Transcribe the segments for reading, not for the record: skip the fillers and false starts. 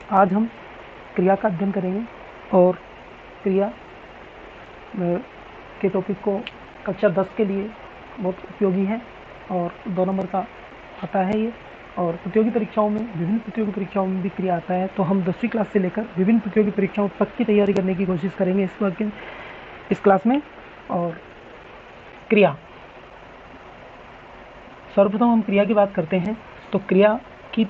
आज हम क्रिया का अध्ययन करेंगे और क्रिया के टॉपिक को कक्षा 10 के लिए बहुत उपयोगी है और 2 नंबर का आता है ये। और प्रतियोगी परीक्षाओं में, विभिन्न प्रतियोगी परीक्षाओं में भी क्रिया आता है। तो हम 10वीं क्लास से लेकर विभिन्न प्रतियोगी परीक्षाओं तक की तैयारी करने की कोशिश करेंगे इस क्लास में। और क्रिया, सर्वप्रथम हम क्रिया की बात करते हैं तो क्रिया की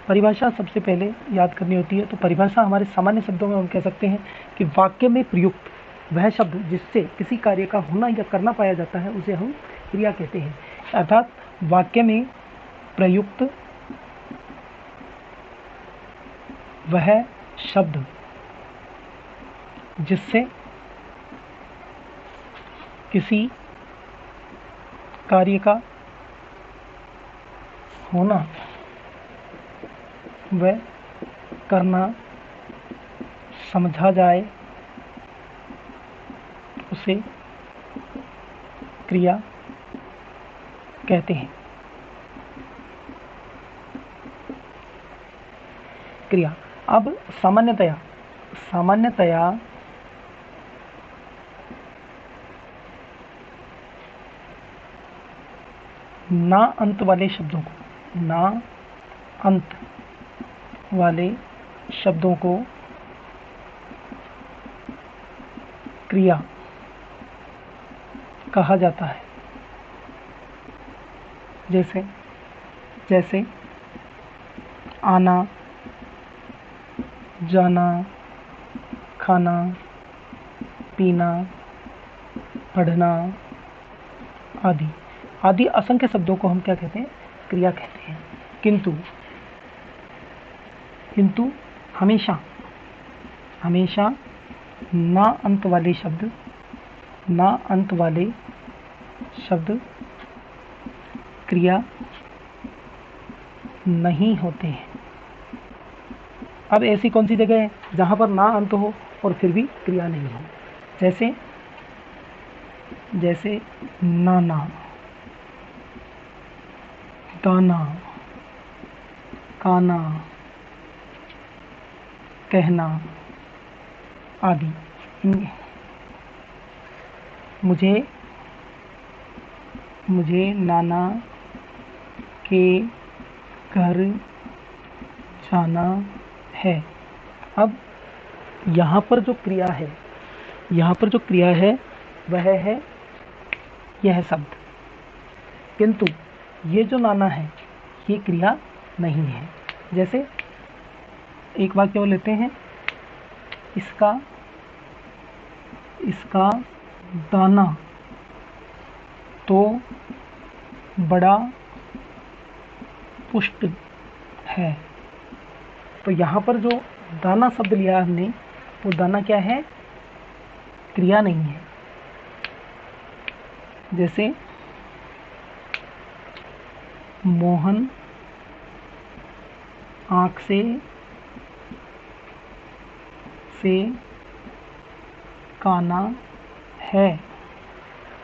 परिभाषा सबसे पहले याद करनी होती है। तो परिभाषा हमारे सामान्य शब्दों में हम कह सकते हैं कि वाक्य में प्रयुक्त वह शब्द जिससे किसी कार्य का होना या करना पाया जाता है उसे हम क्रिया कहते हैं। अर्थात वाक्य में प्रयुक्त वह शब्द जिससे किसी कार्य का होना व करना समझा जाए उसे क्रिया कहते हैं। क्रिया अब सामान्यतया ना अंत वाले शब्दों को क्रिया कहा जाता है। जैसे आना, जाना, खाना, पीना, पढ़ना आदि असंख्य शब्दों को हम क्या कहते हैं? क्रिया कहते हैं। किंतु हमेशा ना अंत वाले शब्द क्रिया नहीं होते हैं। अब ऐसी कौन सी जगह है जहाँ पर ना अंत हो और फिर भी क्रिया नहीं हो? जैसे नाना, गाना, काना, कहना आदि। मुझे नाना के घर जाना है। अब यहाँ पर जो क्रिया है वह है यह शब्द, किंतु ये जो नाना है ये क्रिया नहीं है। जैसे एक वाक्य और लेते हैं, इसका दाना तो बड़ा पुष्ट है। तो यहाँ पर जो दाना शब्द लिया हमने, वो दाना क्या है? क्रिया नहीं है। जैसे मोहन आँख से काना है।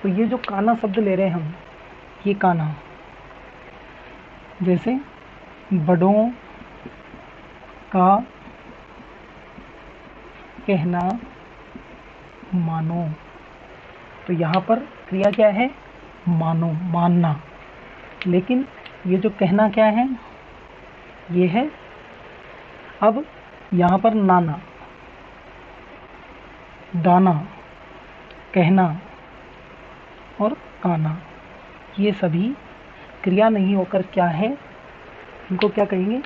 तो ये जो काना शब्द ले रहे हैं हम, ये काना। जैसे बड़ों का कहना मानो। तो यहाँ पर क्रिया क्या है? मानना। लेकिन ये जो कहना क्या है? ये है। अब यहाँ पर नाना, दाना, कहना और काना, ये सभी क्रिया नहीं होकर क्या है? इनको क्या कहेंगे?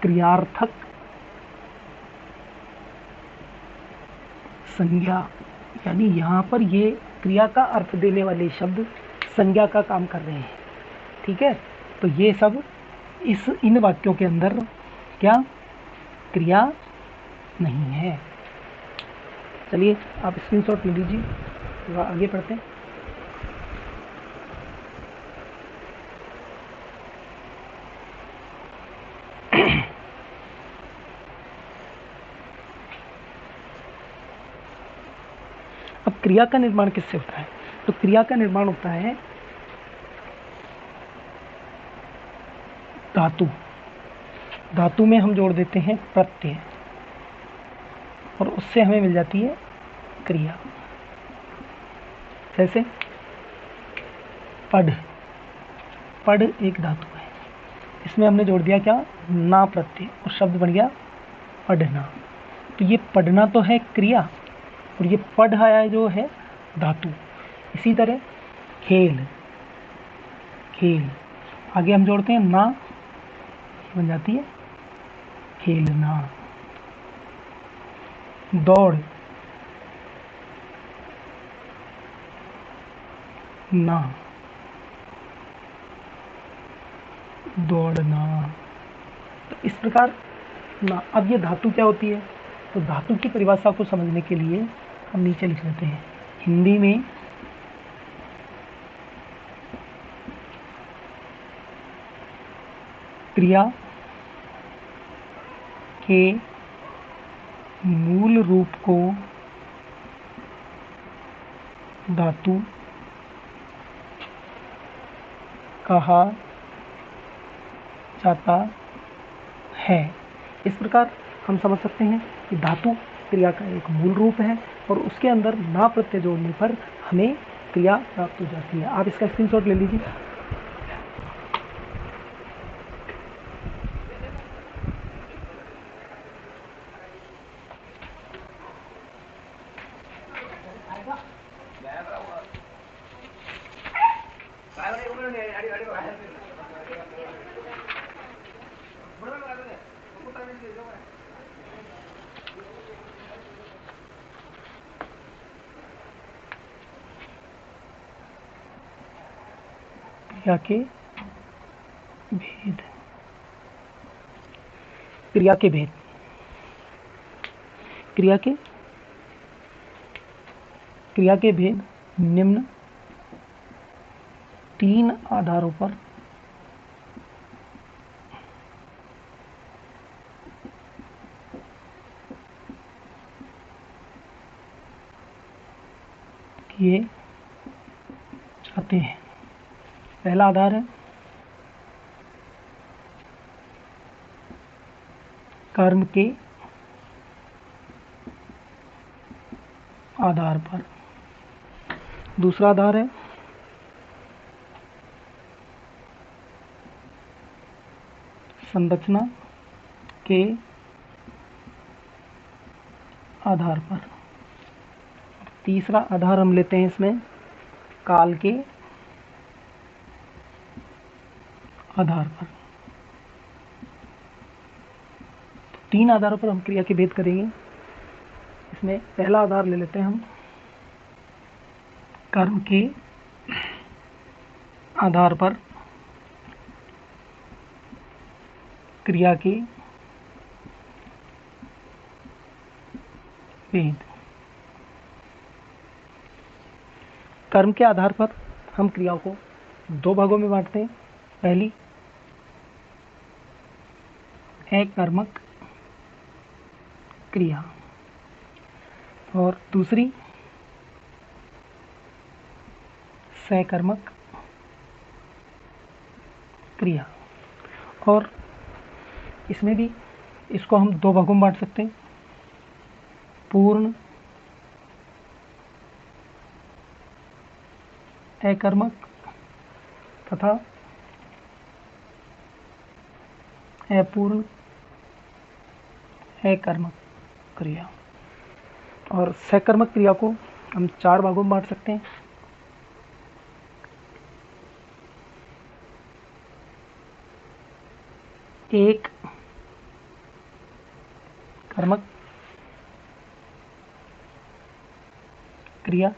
क्रियार्थक संज्ञा। यानी यहाँ पर ये क्रिया का अर्थ देने वाले शब्द संज्ञा का काम कर रहे हैं। ठीक है, तो ये सब इन वाक्यों के अंदर क्या क्रिया नहीं है। चलिए आप स्क्रीनशॉट ले लीजिए, आगे पढ़ते हैं। अब क्रिया का निर्माण किससे होता है? तो क्रिया का निर्माण होता है धातु धातु में हम जोड़ देते हैं प्रत्यय और उससे हमें मिल जाती है क्रिया। जैसे पढ़, पढ़ एक धातु है, इसमें हमने जोड़ दिया क्या, ना प्रत्यय, और शब्द बन गया पढ़ना। तो ये पढ़ना तो है क्रिया और ये पढ़ाया जो है धातु। इसी तरह खेल, खेल आगे हम जोड़ते हैं ना, बन जाती है खेलना। दौड़, ना, दौड़ना। तो इस प्रकार ना। अब ये धातु क्या होती है, तो धातु की परिभाषा को समझने के लिए हम नीचे लिख लेते हैं। हिंदी में क्रिया के मूल रूप को धातु कहा जाता है। इस प्रकार हम समझ सकते हैं कि धातु क्रिया का एक मूल रूप है और उसके अंदर ना प्रत्यय जोड़ने पर हमें क्रिया प्राप्त हो जाती है। आप इसका स्क्रीनशॉट ले लीजिए। क्रिया के भेद, क्रिया के भेद, क्रिया के भेद निम्न 3 आधारों पर किए जाते हैं। पहला आधार है कर्म के आधार पर, दूसरा आधार है संरचना के आधार पर, तीसरा आधार हम लेते हैं इसमें काल के आधार पर। 3 आधारों पर हम क्रिया के भेद करेंगे। इसमें पहला आधार ले लेते हैं हम कर्म के आधार पर क्रिया के भेद। कर्म के आधार पर हम क्रियाओं को 2 भागों में बांटते हैं। पहली अकर्मक क्रिया और दूसरी सकर्मक क्रिया। और इसमें भी इसको हम 2 भागों में बांट सकते हैं, पूर्ण अकर्मक तथा अपूर्ण अकर्मक क्रिया। और सकर्मक क्रिया को हम 4 भागों में बांट सकते हैं। एक कर्मक क्रिया,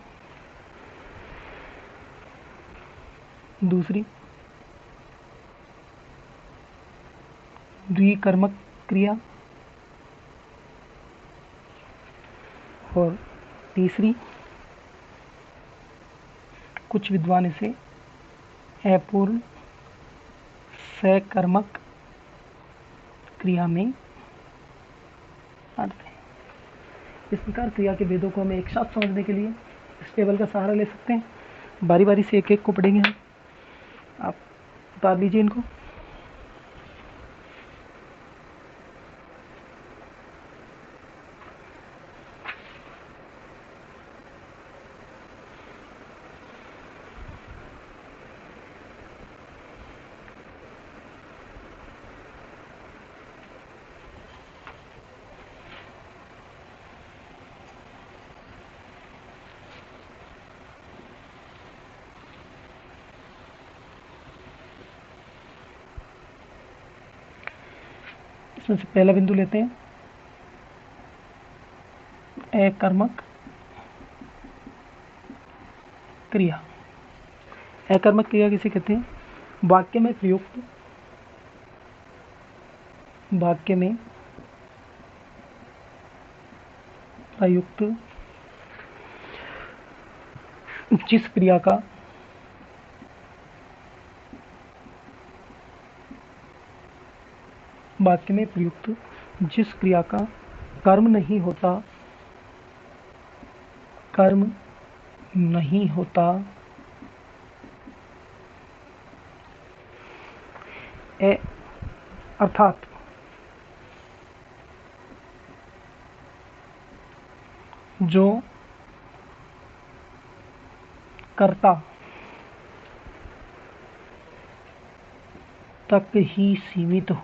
दूसरी द्विकर्मक क्रिया और तीसरी कुछ विद्वान इसे अपूर्ण सकर्मक क्रिया में बांटते हैं। इस प्रकार क्रिया के भेदों को हमें एक साथ समझने के लिए इस टेबल का सहारा ले सकते हैं। बारी बारी से एक एक को पढ़ेंगे हम। आप उतार लीजिए इनको। इसमें से पहला बिंदु लेते हैं, अकर्मक क्रिया। अकर्मक क्रिया किसे कहते हैं? वाक्य में प्रयुक्त जिस क्रिया का वाक्य में प्रयुक्त जिस क्रिया का कर्म नहीं होता अर्थात जो कर्ता तक ही सीमित हो,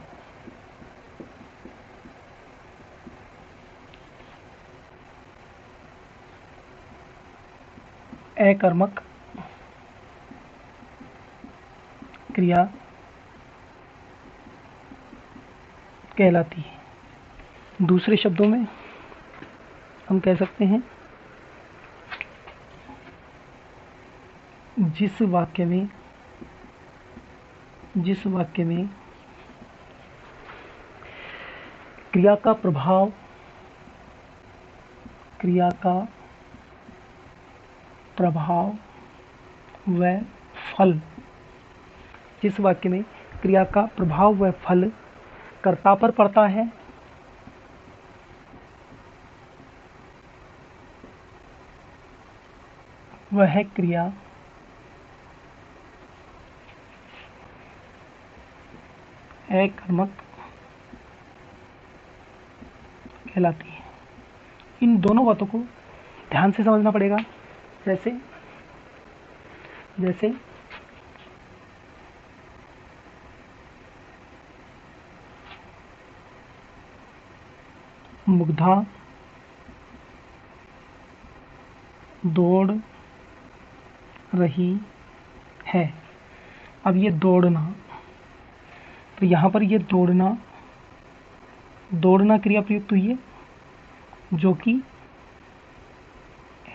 अकर्मक क्रिया कहलाती है। दूसरे शब्दों में हम कह सकते हैं जिस वाक्य में क्रिया का प्रभाव व फल, जिस वाक्य में क्रिया का प्रभाव व फल कर्ता पर पड़ता है, वह क्रिया अकर्मक कहलाती है। इन दोनों बातों को ध्यान से समझना पड़ेगा। जैसे मुग्धा दौड़ रही है। अब ये दौड़ना, तो यहाँ पर ये दौड़ना क्रिया प्रयुक्त हुई है, जो कि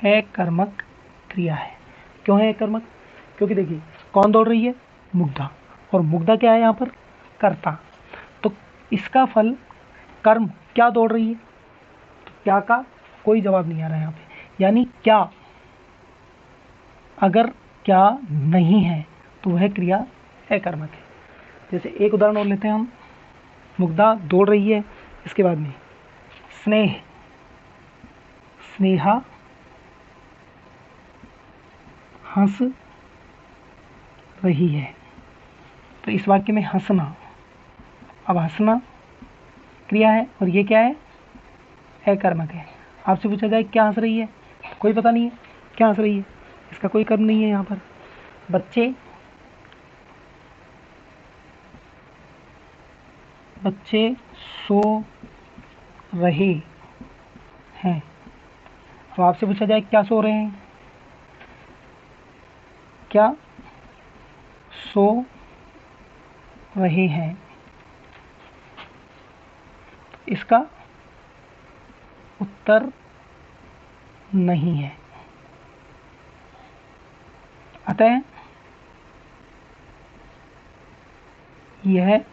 अकर्मक क्रिया है। क्यों है अकर्मक? क्योंकि देखिए कौन दौड़ रही है? मुग्धा, और मुग्धा क्या है यहाँ पर? कर्ता। तो इसका फल कर्म क्या दौड़ रही है? तो क्या का कोई जवाब नहीं आ रहा है यहाँ पे, यानी क्या, अगर क्या नहीं है तो वह क्रिया अकर्मक है। जैसे एक उदाहरण और लेते हैं हम, मुग्धा दौड़ रही है, इसके बाद में स्नेहा हंस रही है। तो इस वाक्य में हंसना, अब हंसना क्रिया है और ये क्या है? अकर्मक है। आपसे पूछा जाए क्या हंस रही है, तो कोई पता नहीं है क्या हंस रही है, इसका कोई कर्म नहीं है यहाँ पर। बच्चे सो रहे हैं। अब आपसे पूछा जाए क्या सो रहे हैं, क्या सो रहे हैं, इसका उत्तर नहीं है। अतः यह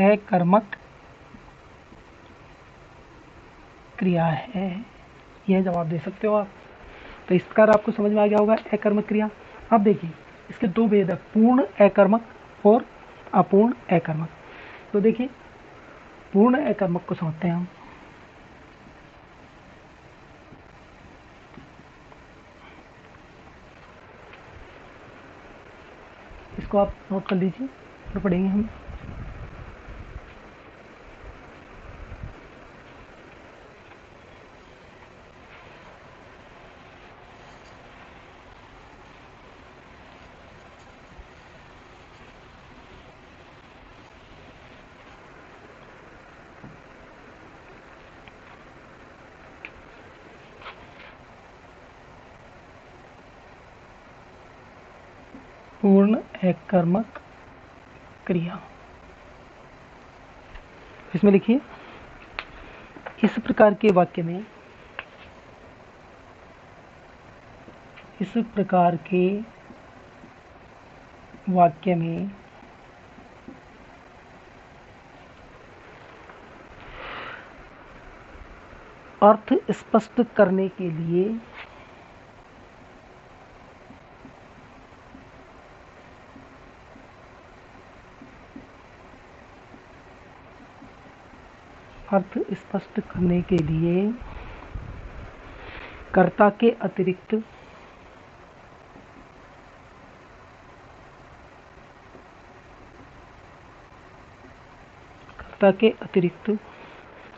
अकर्मक क्रिया है। यह जवाब दे सकते हो आप। तो इस प्रकार आपको समझ में आ गया होगा अकर्मक क्रिया। अब देखिए इसके दो भेद है, पूर्ण अकर्मक और अपूर्ण अकर्मक। तो देखिए पूर्ण अकर्मक को समझते हैं हम। इसको आप नोट कर लीजिए और पढ़ेंगे हम। पूर्ण अकर्मक क्रिया। इसमें लिखिए, इस प्रकार के वाक्य में, इस प्रकार के वाक्य में अर्थ स्पष्ट करने के लिए कर्ता के अतिरिक्त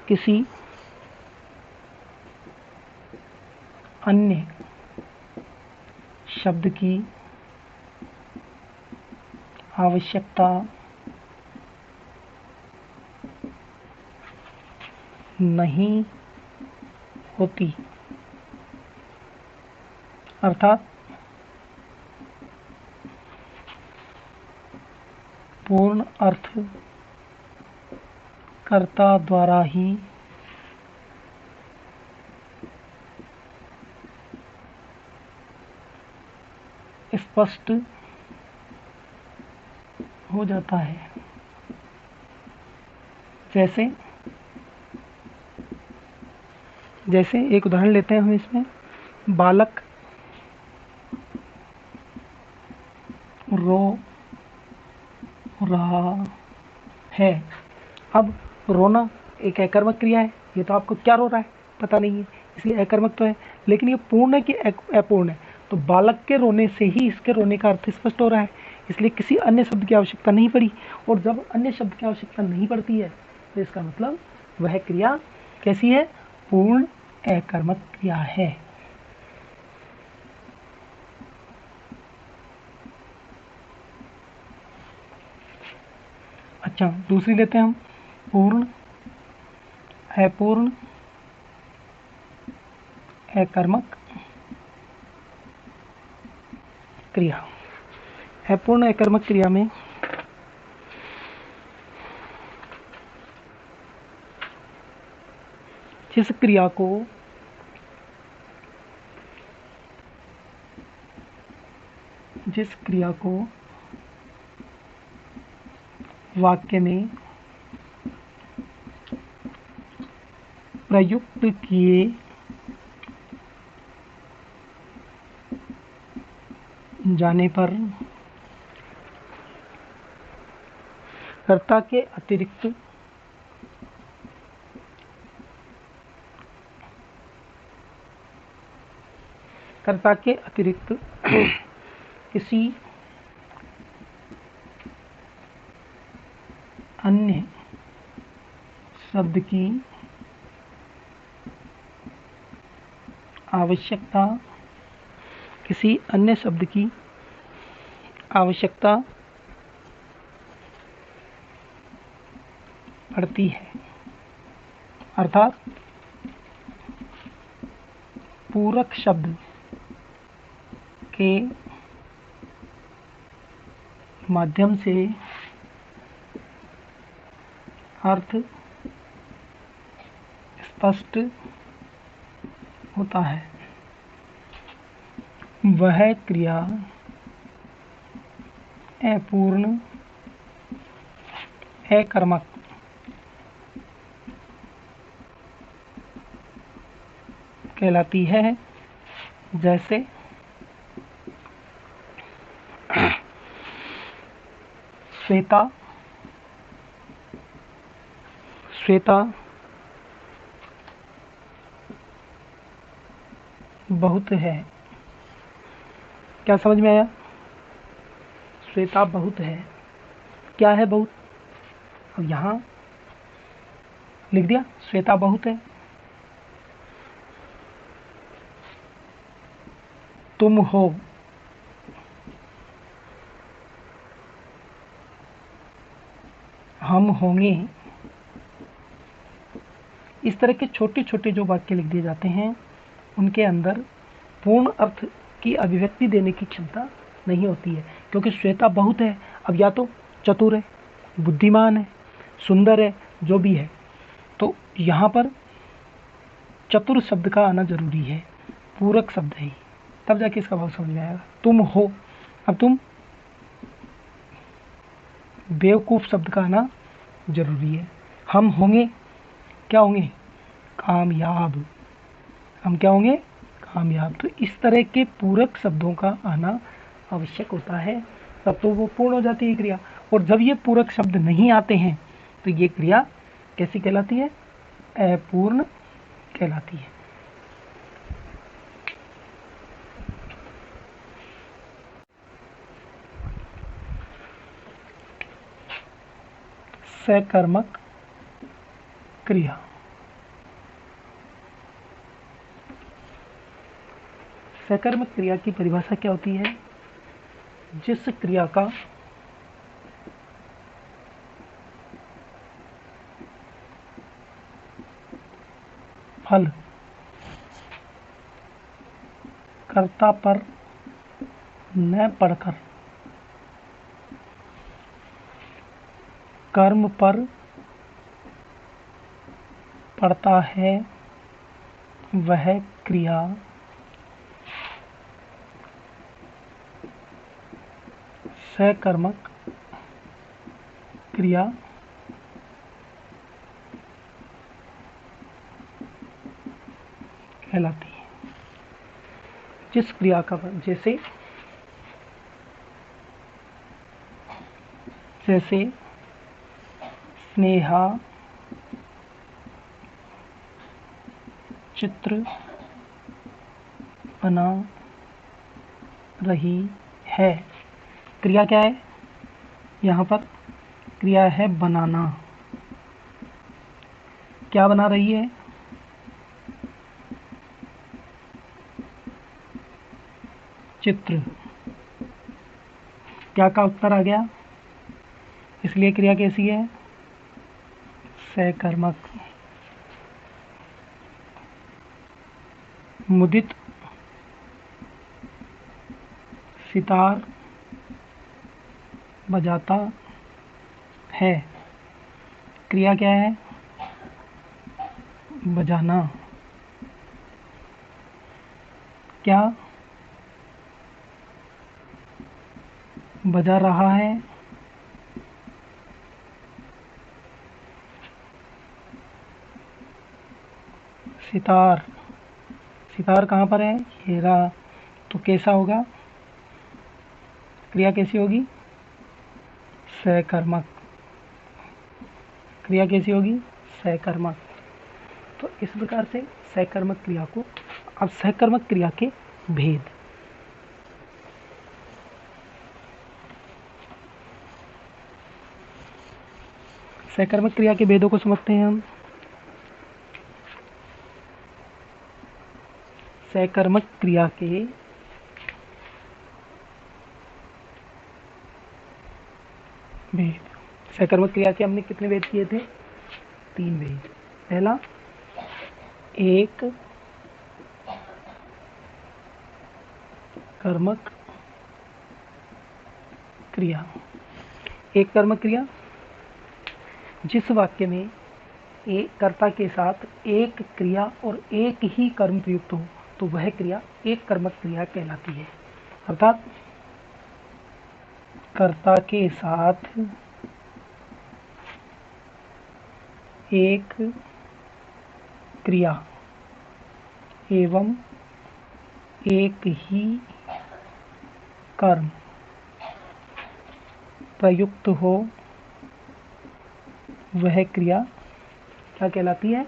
किसी अन्य शब्द की आवश्यकता नहीं होती। अर्थात पूर्ण अर्थ कर्ता द्वारा ही स्पष्ट हो जाता है। जैसे एक उदाहरण लेते हैं हम इसमें, बालक रो रहा है। अब रोना एक अकर्मक क्रिया है, ये तो आपको क्या रो रहा है पता नहीं है, इसलिए अकर्मक तो है, लेकिन ये पूर्ण है कि अपूर्ण है, तो बालक के रोने से ही इसके रोने का अर्थ स्पष्ट हो रहा है, इसलिए किसी अन्य शब्द की आवश्यकता नहीं पड़ी। और जब अन्य शब्द की आवश्यकता नहीं पड़ती है तो इसका मतलब वह क्रिया कैसी है? पूर्ण अकर्मक क्रिया है। अच्छा, दूसरी लेते हैं हम, पूर्ण अपूर्ण अकर्मक क्रिया। अपूर्ण अकर्मक क्रिया में जिस क्रिया को वाक्य में प्रयुक्त किए जाने पर कर्ता के अतिरिक्त किसी अन्य शब्द की आवश्यकता पड़ती है। अर्थात पूरक शब्द के माध्यम से अर्थ स्पष्ट होता है। वह क्रिया अपूर्ण अकर्मक कहलाती है। जैसे श्वेता बहुत है। क्या समझ में आया? श्वेता बहुत है, क्या है बहुत? अब यहाँ लिख दिया श्वेता बहुत है। तुम हो, हम होंगे। इस तरह के छोटे छोटे जो वाक्य लिख दिए जाते हैं उनके अंदर पूर्ण अर्थ की अभिव्यक्ति देने की क्षमता नहीं होती है, क्योंकि श्वेता बहुत है। अब या तो चतुर है, बुद्धिमान है, सुंदर है, जो भी है। तो यहाँ पर चतुर शब्द का आना जरूरी है, पूरक शब्द है, तब जाके इसका भाव समझ में आएगा। तुम हो, अब तुम, बेवकूफ़ शब्द का आना जरूरी है। हम होंगे, क्या होंगे? कामयाब। हम क्या होंगे? कामयाब। तो इस तरह के पूरक शब्दों का आना आवश्यक होता है, तब तो वो पूर्ण हो जाती है क्रिया। और जब ये पूरक शब्द नहीं आते हैं तो ये क्रिया कैसी कहलाती है? अपूर्ण कहलाती है। सकर्मक क्रिया। सकर्मक क्रिया की परिभाषा क्या होती है? जिस क्रिया का फल कर्ता पर न पड़कर कर्म पर पड़ता है, वह क्रिया सकर्मक क्रिया कहलाती है। जिस क्रिया का जैसे स्नेहा चित्र बना रही है, क्रिया क्या है? यहाँ पर क्रिया है बनाना। क्या बना रही है? चित्र। क्या का उत्तर आ गया? इसलिए क्रिया कैसी है? सकर्मक। मुदित सितार बजाता है, क्रिया क्या है? बजाना। क्या बजा रहा है? सितार। सितार कहाँ पर है? ये रहा। तो कैसा होगा? क्रिया कैसी होगी? सकर्मक। क्रिया कैसी होगी? सकर्मक। तो इस प्रकार से सकर्मक क्रिया को, अब सकर्मक क्रिया के भेद। सकर्मक क्रिया के भेदों को समझते हैं हम। सकर्मक क्रिया के भेद। सकर्मक क्रिया के हमने कितने भेद किए थे? 3 भेद। पहला, एक कर्मक क्रिया। एक कर्मक क्रिया, जिस वाक्य में एक कर्ता के साथ एक क्रिया और एक ही कर्म प्रयुक्त हो, तो वह क्रिया एक कर्मक क्रिया कहलाती है। अर्थात कर्ता के साथ एक क्रिया एवं एक ही कर्म प्रयुक्त हो, वह क्रिया क्या कहलाती है?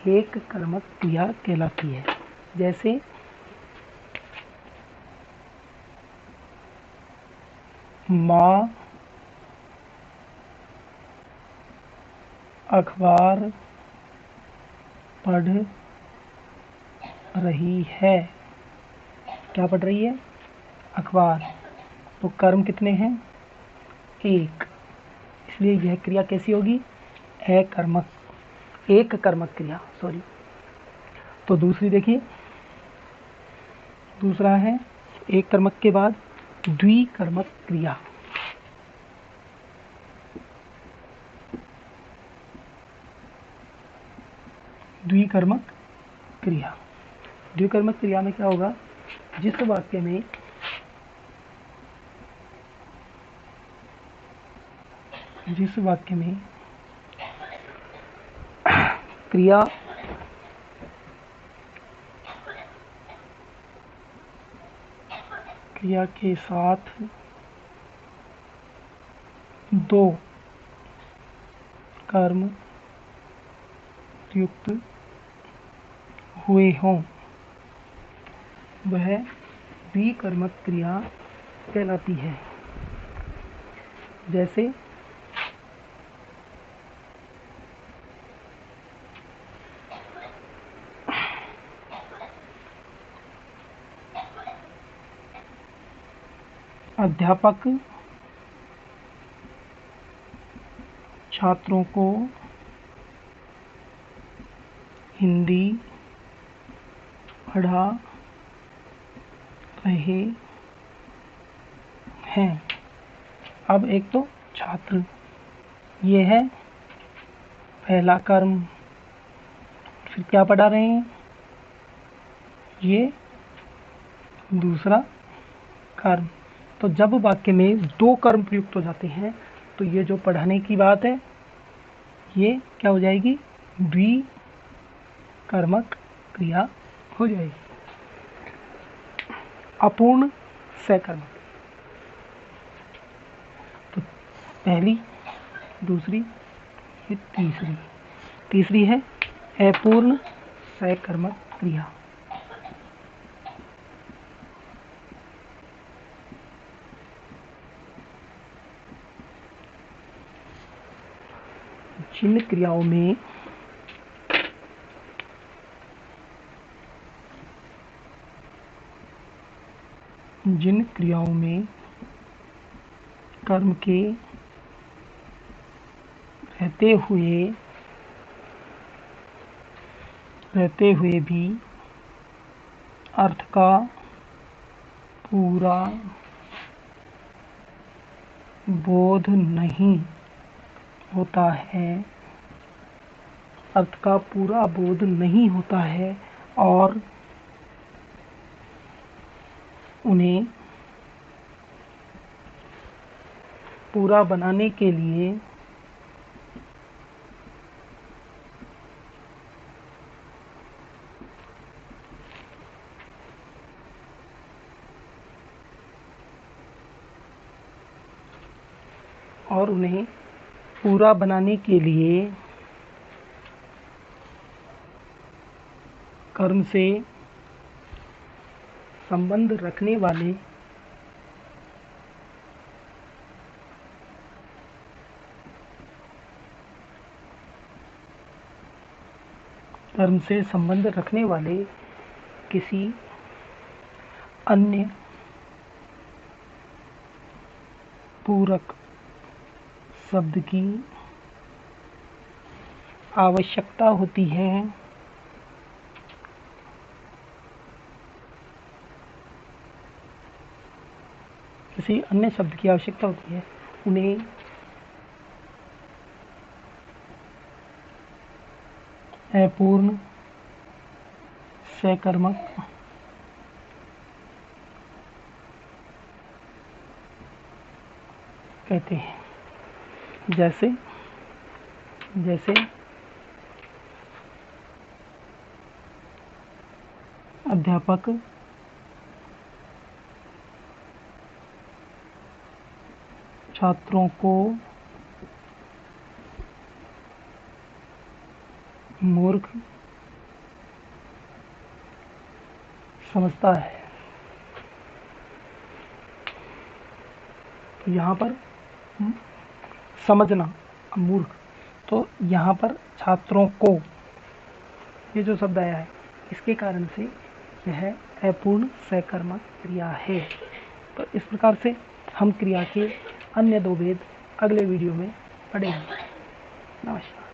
एक कर्मक क्रिया कहलाती है। जैसे माँ अखबार पढ़ रही है। क्या पढ़ रही है? अखबार। तो कर्म कितने हैं? एक। इसलिए यह क्रिया कैसी होगी? अकर्मक, एक कर्मक क्रिया, सॉरी। तो दूसरी देखिए, दूसरा है एक कर्मक के बाद द्विकर्मक क्रिया। द्विकर्मक क्रिया। द्विकर्मक क्रिया में क्या होगा, जिस वाक्य में क्रिया के साथ दो कर्म युक्त हुए हों वह द्विकर्मक क्रिया कहलाती है। जैसे अध्यापक छात्रों को हिंदी पढ़ा रहे हैं। अब एक तो छात्र, ये है पहला कर्म, फिर क्या पढ़ा रहे हैं, ये दूसरा कर्म। तो जब वाक्य में दो कर्म प्रयुक्त हो जाते हैं तो ये जो पढ़ाने की बात है ये क्या हो जाएगी, द्विकर्मक क्रिया हो जाएगी। अपूर्ण सकर्मक, तो पहली, दूसरी, ये तीसरी है अपूर्ण सकर्मक क्रिया। जिन क्रियाओं में कर्म के रहते हुए भी अर्थ का पूरा बोध नहीं होता है, और उन्हें पूरा बनाने के लिए कर्म से संबंध रखने वाले किसी अन्य पूरक शब्द की आवश्यकता होती है। उन्हें अपूर्ण सकर्मक कहते हैं। जैसे अध्यापक छात्रों को मूर्ख समझता है। तो यहाँ पर समझना, मूर्ख, तो यहाँ पर छात्रों को, ये जो शब्द आया है इसके कारण से यह अपूर्ण सकर्मक क्रिया है। तो इस प्रकार से हम क्रिया के अन्य दो भेद अगले वीडियो में पढ़ेंगे। नमस्कार।